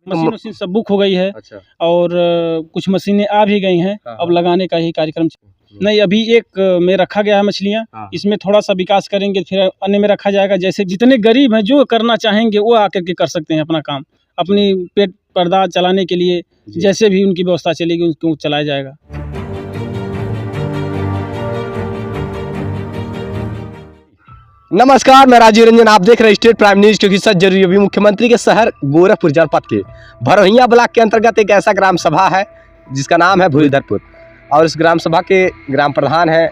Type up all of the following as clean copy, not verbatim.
Machine उशीन सब book हो गई है। अच्छा। और कुछ मशीनें आ भी गई हैं। हाँ। अब लगाने का ही कार्यक्रम नहीं, अभी एक में रखा गया है मछलियाँ। हाँ। इसमें थोड़ा सा विकास करेंगे, फिर अन्य में रखा जाएगा। जैसे जितने गरीब हैं जो करना चाहेंगे वो आकर के कर सकते हैं अपना काम, अपनी पेट पर्दा चलाने के लिए जैसे भी उनकी व्यवस्था चलेगी उनको चलाया जाएगा। नमस्कार, मैं राजीव रंजन, आप देख रहे हैं स्टेट प्राइम न्यूज। क्योंकि सच जरूरी अभी मुख्यमंत्री के शहर गोरखपुर जनपद के भरोहिया ब्लॉक के अंतर्गत एक ऐसा ग्राम सभा है जिसका नाम है भूईधरपुर। और इस ग्राम सभा के ग्राम प्रधान है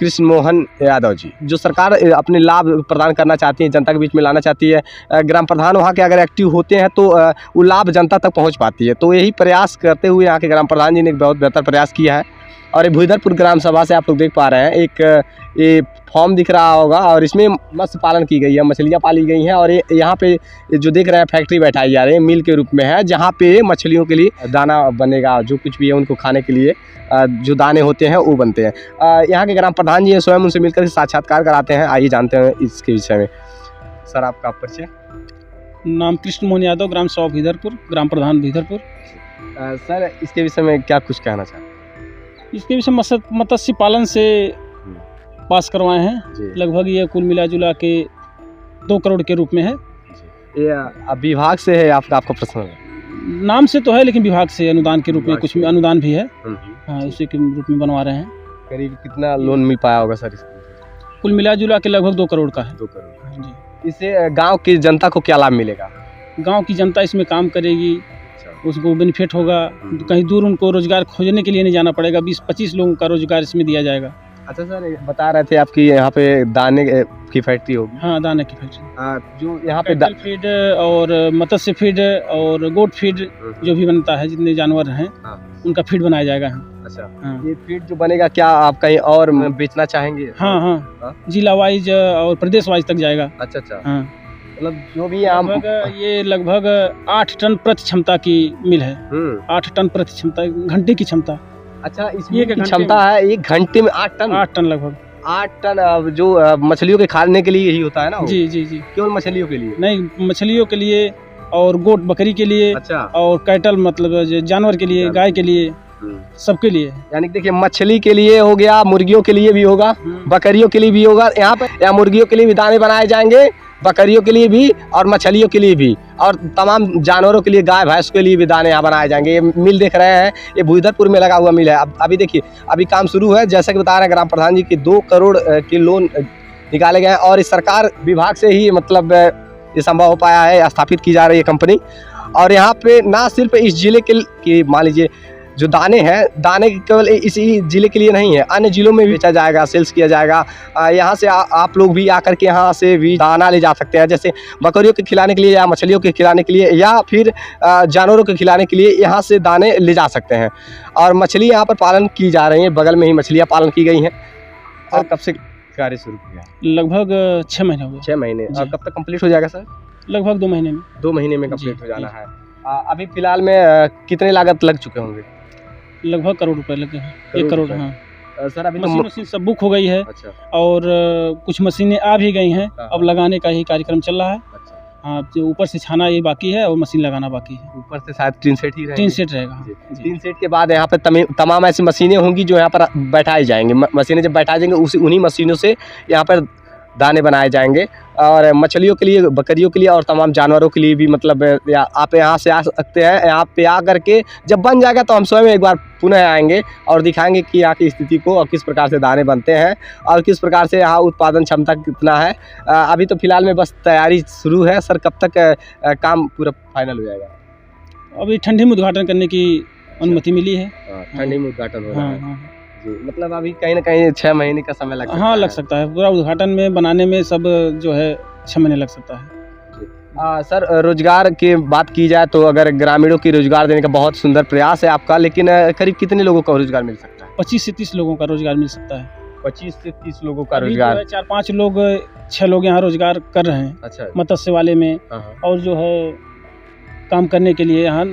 कृष्ण मोहन यादव जी, जो सरकार अपने लाभ प्रदान करना चाहती है, जनता के बीच में लाना चाहती है। ग्राम प्रधान वहाँ के अगर एक्टिव होते हैं तो वो लाभ जनता तक पहुँच पाती है। तो यही प्रयास करते हुए यहाँ के ग्राम प्रधान जी ने एक बहुत बेहतर प्रयास किया है। और ये भूईधरपुर ग्राम सभा से आप लोग देख पा रहे हैं, एक ये फॉर्म दिख रहा होगा और इसमें मत्स्य पालन की गई है, मछलियाँ पाली गई हैं। और ये यहाँ पे जो देख रहे हैं फैक्ट्री बैठाई जा रही है, मिल के रूप में है, जहाँ पे मछलियों के लिए दाना बनेगा, जो कुछ भी है उनको खाने के लिए जो दाने होते हैं वो बनते हैं। यहाँ के ग्राम प्रधान जी स्वयं उनसे मिलकर साक्षात्कार कराते हैं। आइए जानते हैं इसके विषय में। सर, आपका परिचय? नाम कृष्ण मोहन यादव, ग्राम सभा भूईधरपुर, ग्राम प्रधान भूईधरपुर। सर, इसके विषय में क्या कुछ कहना चाहते हैं? इसके विषय मत्स्य पालन से पास करवाए हैं। लगभग ये कुल मिला जुला के 2 करोड़ के रूप में है। ये विभाग से है आपका प्रश्न है? नाम से तो है, लेकिन विभाग से अनुदान के रूप में कुछ अनुदान भी है। हाँ, उसी के रूप में बनवा रहे हैं। करीब कितना लोन मिल पाया होगा सर? कुल मिला जुला के लगभग 2 करोड़ का है। 2 करोड़ जी। इससे गांव की जनता को क्या लाभ मिलेगा? गांव की जनता इसमें काम करेगी, उसको बेनिफिट होगा। कहीं दूर उनको रोजगार खोजने के लिए नहीं जाना पड़ेगा। 20-25 लोगों का रोजगार इसमें दिया जाएगा। अच्छा सर, बता रहे थे आपकी यहाँ पे दाने की फैक्ट्री होगी? हाँ, दाने की फैक्ट्री। जो यहाँ पे फीड और मत्स्य फीड और गोट फीड जो भी बनता है, जितने जानवर हैं उनका फीड बनाया जाएगा। अच्छा। हाँ। ये फीड जो बनेगा क्या आप कहीं और बेचना चाहेंगे? हाँ, जिला वाइज और प्रदेश वाइज तक जाएगा। अच्छा। हाँ, मतलब जो भी ये लगभग 8 टन प्रति क्षमता की मिल है। 8 टन प्रति क्षमता, घंटे की क्षमता। अच्छा, इसमें क्षमता है 1 घंटे में 8 टन? 8 टन लगभग। 8 टन जो मछलियों के खाने के लिए यही होता है ना? जी। केवल मछलियों के लिए नहीं, मछलियों के लिए और गोट बकरी के लिए। अच्छा। और कैटल मतलब जानवर के लिए, गाय के लिए, सबके लिए। यानी देखिए, मछली के लिए हो गया, मुर्गियों के लिए भी होगा, बकरियों के लिए भी होगा। यहाँ पे मुर्गियों के लिए भी दाने बनाए जाएंगे, बकरियों के लिए भी और मछलियों के लिए भी, और तमाम जानवरों के लिए, गाय भैंस के लिए भी दाने यहाँ बनाए जाएंगे। ये मिल देख रहे हैं, ये भूईधरपुर में लगा हुआ मिल है। अभी देखिए, अभी काम शुरू है। जैसा कि बता रहे हैं ग्राम प्रधान जी की 2 करोड़ के लोन निकाले गए हैं। और इस सरकार विभाग से ही मतलब ये संभव हो पाया है, स्थापित की जा रही है कंपनी। और यहाँ पे ना सिर्फ इस जिले के मान लीजिए जो दाने हैं, दाने केवल इसी जिले के लिए नहीं है, अन्य जिलों में भी बेचा जाएगा, सेल्स किया जाएगा। यहाँ से आप लोग भी आकर के यहाँ से भी दाना ले जा सकते हैं, जैसे बकरियों के खिलाने के लिए या मछलियों के खिलाने के लिए या फिर जानवरों के खिलाने के लिए यहाँ से दाने ले जा सकते हैं। और मछली यहाँ पर पालन की जा रही है, बगल में ही मछलियाँ पालन की गई हैं। और कब से कार्य शुरू किया? लगभग 6 महीने हो गए। 6 महीने। और कब तक कंप्लीट हो जाएगा सर? लगभग 2 महीने में। 2 महीने में कंप्लीट हो जाना है। अभी फिलहाल में कितने लागत लग चुके होंगे? लगभग करोड़ रुपए लगे हैं। 1 करोड़। हाँ सर, अभी मशीन सब बुक हो गई है। अच्छा। और कुछ मशीनें आ भी गई हैं। अब लगाने का ही कार्यक्रम चल रहा है। अच्छा। हाँ, ऊपर से छाना ये बाकी है और मशीन लगाना बाकी है। ऊपर से शायद टीन सेट ही रहेगा। टीन सेट रहेगा। टीन सेट के बाद यहाँ पे तमाम ऐसी मशीनें होंगी जो यहाँ पर बैठाई जाएंगी। मशीनें जब बैठाई जाएंगे उन्हीं मशीनों से यहाँ पर दाने बनाए जाएंगे। और मछलियों के लिए, बकरियों के लिए और तमाम जानवरों के लिए भी, मतलब आप यहाँ से आ सकते हैं। यहाँ पे आ करके जब बन जाएगा तो हम स्वयं एक बार पुनः आएंगे और दिखाएंगे कि यहाँ की स्थिति को और किस प्रकार से दाने बनते हैं और किस प्रकार से यहाँ उत्पादन क्षमता कितना है। अभी तो फिलहाल में बस तैयारी शुरू है। सर, कब तक काम पूरा फाइनल हो जाएगा? अभी ठंडी में उद्घाटन करने की अनुमति मिली है। ठंडी में उद्घाटन हो रहा है। मतलब अभी कहीं ना कहीं 6 महीने का समय लग सकता है। हाँ, लग सकता है। पूरा उद्घाटन में बनाने में सब जो है 6 महीने लग सकता है। सर, रोजगार की बात की जाए तो अगर ग्रामीणों की रोजगार देने का बहुत सुंदर प्रयास है आपका, लेकिन करीब कितने लोगों को रोजगार मिल सकता है? 25 से 30 लोगों का रोजगार मिल सकता है। 25 से 30 लोगों का रोजगार। 4-5 लोग, 6 लोग यहाँ रोजगार कर रहे हैं। अच्छा। मत्स्य वाले में। और जो है काम करने के लिए यहाँ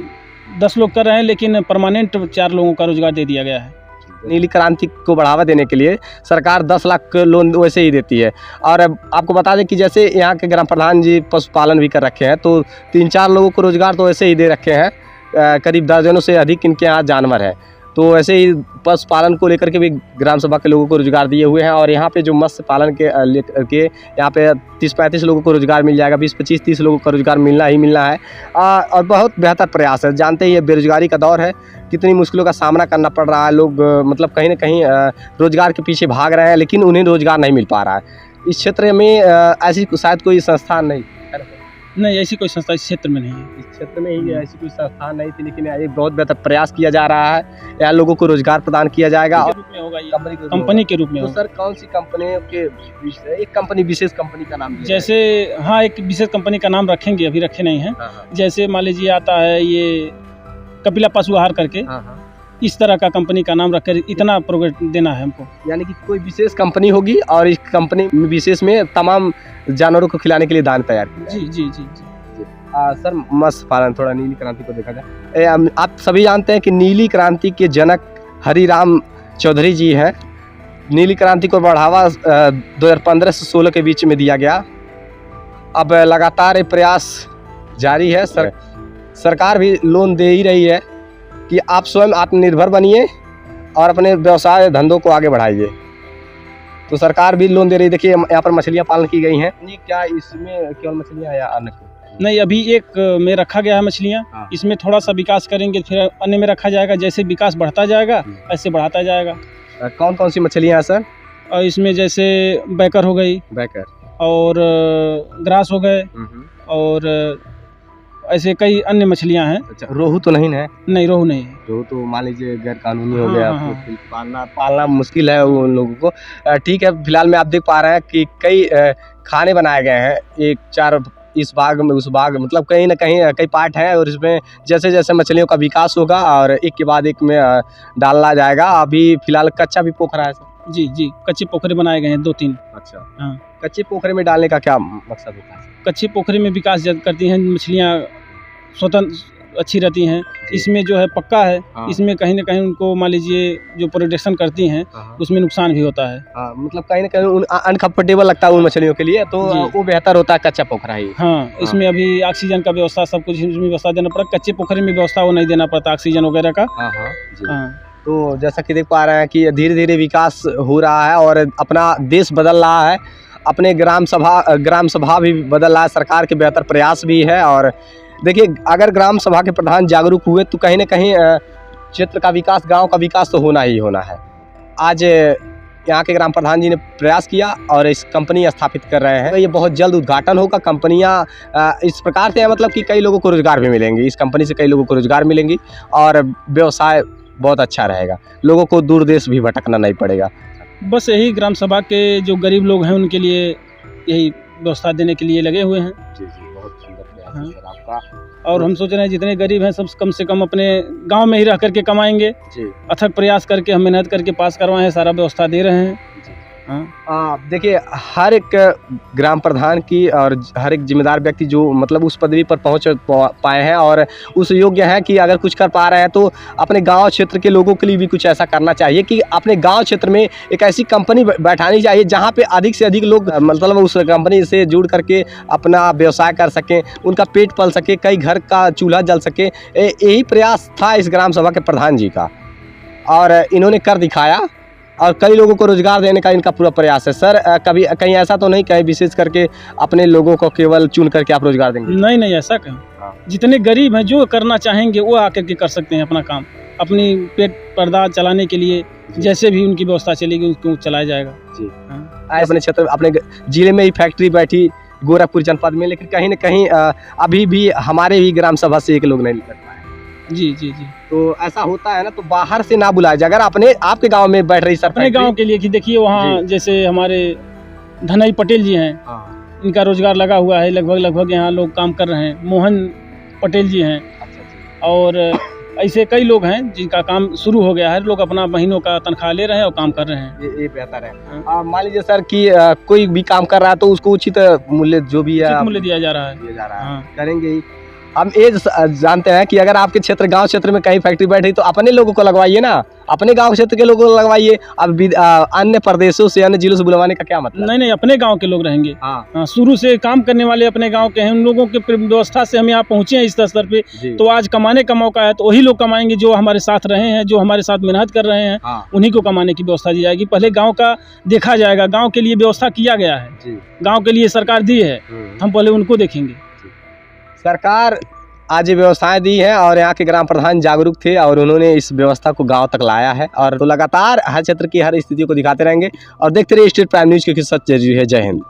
10 लोग कर रहे हैं, लेकिन परमानेंट 4 लोगों का रोजगार दे दिया गया है। नीली क्रांति को बढ़ावा देने के लिए सरकार 10 लाख लोन वैसे ही देती है। और अब आपको बता दें कि जैसे यहाँ के ग्राम प्रधान जी पशुपालन भी कर रखे हैं, तो 3-4 लोगों को रोजगार तो वैसे ही दे रखे हैं। करीब दर्जनों से अधिक इनके यहाँ जानवर है, तो ऐसे ही पशुपालन को लेकर के भी ग्राम सभा के लोगों को रोजगार दिए हुए हैं। और यहाँ पे जो मत्स्य पालन के लेकर के यहाँ पे 30-35 लोगों को रोजगार मिल जाएगा, 20-25-30 लोगों को रोजगार मिलना ही मिलना है। और बहुत बेहतर प्रयास है। जानते ही ये बेरोजगारी का दौर है, कितनी मुश्किलों का सामना करना पड़ रहा है। लोग मतलब कहीं ना कहीं रोजगार के पीछे भाग रहे हैं, लेकिन उन्हें रोजगार नहीं मिल पा रहा है। इस क्षेत्र में ऐसी शायद कोई संस्थान नहीं, ऐसी कोई संस्था इस क्षेत्र में नहीं है। इस क्षेत्र में ही ऐसी कोई संस्थान नहीं थी, लेकिन एक बहुत बेहतर प्रयास किया जा रहा है। यहाँ लोगों को रोजगार प्रदान किया जाएगा और कंपनी के रूप में तो होगा। सर कौन सी कंपनी के एक कंपनी विशेष कंपनी का नाम जैसे हाँ, एक विशेष कंपनी का नाम रखेंगे, अभी रखे नहीं है। जैसे मान लीजिए आता है ये कपिला पशु आहार करके, इस तरह का कंपनी का नाम रखकर इतना प्रोग्रेस देना है हमको। यानी कि कोई विशेष कंपनी होगी और इस कंपनी विशेष में तमाम जानवरों को खिलाने के लिए दान तैयार किया। जी जी जी जी। सर मत्स्य पालन, थोड़ा नीली क्रांति को देखा जाए। आप सभी जानते हैं कि नीली क्रांति के जनक हरिराम चौधरी जी हैं। नीली क्रांति को बढ़ावा 2015 से 16 के बीच में दिया गया। अब लगातार ये प्रयास जारी है। सरकार भी लोन दे ही रही है कि आप स्वयं आत्मनिर्भर बनिए और अपने व्यवसाय धंधों को आगे बढ़ाइए। तो सरकार भी लोन दे रही है। देखिए यहाँ पर मछलियाँ पालन की गई हैं। क्या इसमें केवल मछलियाँ या अन्य? नहीं, अभी एक में रखा गया है मछलियाँ। इसमें थोड़ा सा विकास करेंगे, फिर अन्य में रखा जाएगा। जैसे विकास बढ़ता जाएगा ऐसे बढ़ाता जाएगा। कौन कौन सी मछलियाँ हैं सर? और इसमें जैसे बैकर हो गई, और ग्रास हो गए, और ऐसे कई अन्य मछलियां हैं। अच्छा, रोहू तो नहीं है? नहीं, रोहू नहीं है। रोहू तो मान लीजिए गैर कानूनी हो गया। पालना मुश्किल है उन लोगों को। ठीक है, फिलहाल में आप देख पा रहे हैं कि कई खाने बनाए गए हैं। 1-4 इस भाग में उस भाग, मतलब कहीं ना कहीं कई पार्ट हैं। और इसमें जैसे जैसे मछलियों का विकास होगा और एक के बाद एक में डालना जाएगा। अभी फिलहाल कच्चा भी पोखरा है सर? जी जी, कच्चे पोखरे बनाए गए हैं 2-3। अच्छा हाँ, कच्चे पोखरे में डालने का क्या मकसद होता है? कच्चे पोखरे में विकास करती हैं मछलियाँ, स्वतंत्र अच्छी रहती हैं। इसमें जो है पक्का है। इसमें कहीं ना कहीं उनको मान लीजिए जो प्रोटेक्शन करती हैं उसमें नुकसान भी होता है। मतलब कहीं ना कहीं अनकंफर्टेबल लगता है उन मछलियों के लिए, तो वो बेहतर होता है कच्चा पोखरा ही। हाँ, इसमें अभी ऑक्सीजन का व्यवस्था, सब कुछ इसमें व्यवस्था देना पड़ता। कच्चे पोखरे में व्यवस्था वो नहीं देना पड़ता, ऑक्सीजन वगैरह का। तो जैसा कि देख पा रहे हैं कि धीरे धीरे विकास हो रहा है और अपना देश बदल रहा है। अपने ग्राम सभा भी बदल रहा है। सरकार के बेहतर प्रयास भी है। और देखिए, अगर ग्राम सभा के प्रधान जागरूक हुए तो कहीं ना कहीं क्षेत्र का विकास, गांव का विकास तो होना ही होना है। आज यहाँ के ग्राम प्रधान जी ने प्रयास किया और इस कंपनी स्थापित कर रहे हैं। तो ये बहुत जल्द उद्घाटन होगा। कंपनियाँ इस प्रकार से है, मतलब कि कई लोगों को रोजगार भी मिलेंगे। इस कंपनी से कई लोगों को रोजगार मिलेंगी और व्यवसाय बहुत अच्छा रहेगा। लोगों को दूर देश भी भटकना नहीं पड़ेगा। बस यही ग्राम सभा के जो गरीब लोग हैं उनके लिए यही व्यवस्था देने के लिए लगे हुए हैं। जी जी, बहुत सुंदर प्रयास है सर आपका। और हम सोच रहे हैं जितने गरीब हैं सब कम से कम अपने गांव में ही रह करके कमाएंगे। अथक प्रयास करके हम मेहनत करके पास करवाएं, सारा व्यवस्था दे रहे हैं। देखिए, हर एक ग्राम प्रधान की और हर एक जिम्मेदार व्यक्ति जो मतलब उस पदवी पर पहुंच पाए हैं और उस योग्य हैं कि अगर कुछ कर पा रहे हैं तो अपने गांव क्षेत्र के लोगों के लिए भी कुछ ऐसा करना चाहिए कि अपने गांव क्षेत्र में एक ऐसी कंपनी बैठानी चाहिए जहां पे अधिक से अधिक लोग मतलब उस कंपनी से जुड़ करके अपना व्यवसाय कर सकें, उनका पेट पल सके, कई घर का चूल्हा जल सके। यही प्रयास था इस ग्राम सभा के प्रधान जी का और इन्होंने कर दिखाया और कई लोगों को रोजगार देने का इनका पूरा प्रयास है। सर, कभी कहीं ऐसा तो नहीं कहीं विशेष करके अपने लोगों को केवल चुन करके आप रोजगार देंगे? नहीं नहीं, ऐसा कहीं। जितने गरीब हैं जो करना चाहेंगे वो आकर के कर सकते हैं अपना काम, अपनी पेट पर्दा चलाने के लिए। जैसे भी उनकी व्यवस्था चलेगी उनको चलाया जाएगा। जी हाँ, अपने क्षेत्र, अपने जिले में ही फैक्ट्री बैठी गोरखपुर जनपद में, लेकिन कहीं ना कहीं अभी भी हमारे भी ग्राम सभा से एक लोग नहीं निकल पाए। जी जी जी। तो ऐसा होता है ना, तो बाहर से ना बुलाया जाए। अगर आपके गांव में बैठ रही सर अपने गांव के लिए कि देखिए वहाँ जैसे हमारे धनई पटेल जी हैं, इनका रोजगार लगा हुआ है। लगभग यहाँ लोग काम कर रहे हैं। मोहन पटेल जी हैं। और ऐसे कई लोग हैं जिनका काम शुरू हो गया है। लोग अपना महीनों का तनख्वाह ले रहे हैं और काम कर रहे हैं। ये बेहतर है। मान लीजिए सर कि कोई भी काम कर रहा है तो उसको उचित मूल्य जो भी है मूल्य दिया जा रहा है। करेंगे ही। हम ये जानते हैं कि अगर आपके क्षेत्र गांव क्षेत्र में कहीं फैक्ट्री बैठी तो अपने लोगों को लगवाइए ना, अपने गांव क्षेत्र के लोगों को लगवाइए। अब अन्य प्रदेशों से अन्य जिलों से बुलवाने का क्या मतलब? नहीं, अपने गांव के लोग रहेंगे। हाँ, शुरू से काम करने वाले अपने गांव के हैं, उन लोगों के व्यवस्था से हम यहाँ पहुँचे हैं इस स्तर पे। तो आज कमाने का मौका है तो वही लोग कमाएंगे जो हमारे साथ रहे हैं, जो हमारे साथ मेहनत कर रहे हैं, उन्हीं को कमाने की व्यवस्था दी जाएगी। पहले गाँव का देखा जाएगा, गाँव के लिए व्यवस्था किया गया है, गाँव के लिए सरकार दी है, हम पहले उनको देखेंगे। सरकार आज ये व्यवस्थाएं दी है और यहाँ के ग्राम प्रधान जागरूक थे और उन्होंने इस व्यवस्था को गांव तक लाया है और तो लगातार हर क्षेत्र की हर स्थिति को दिखाते रहेंगे और देखते रहिए स्टेट प्राइम न्यूज, क्योंकि सच जरूरी है। जय हिंद।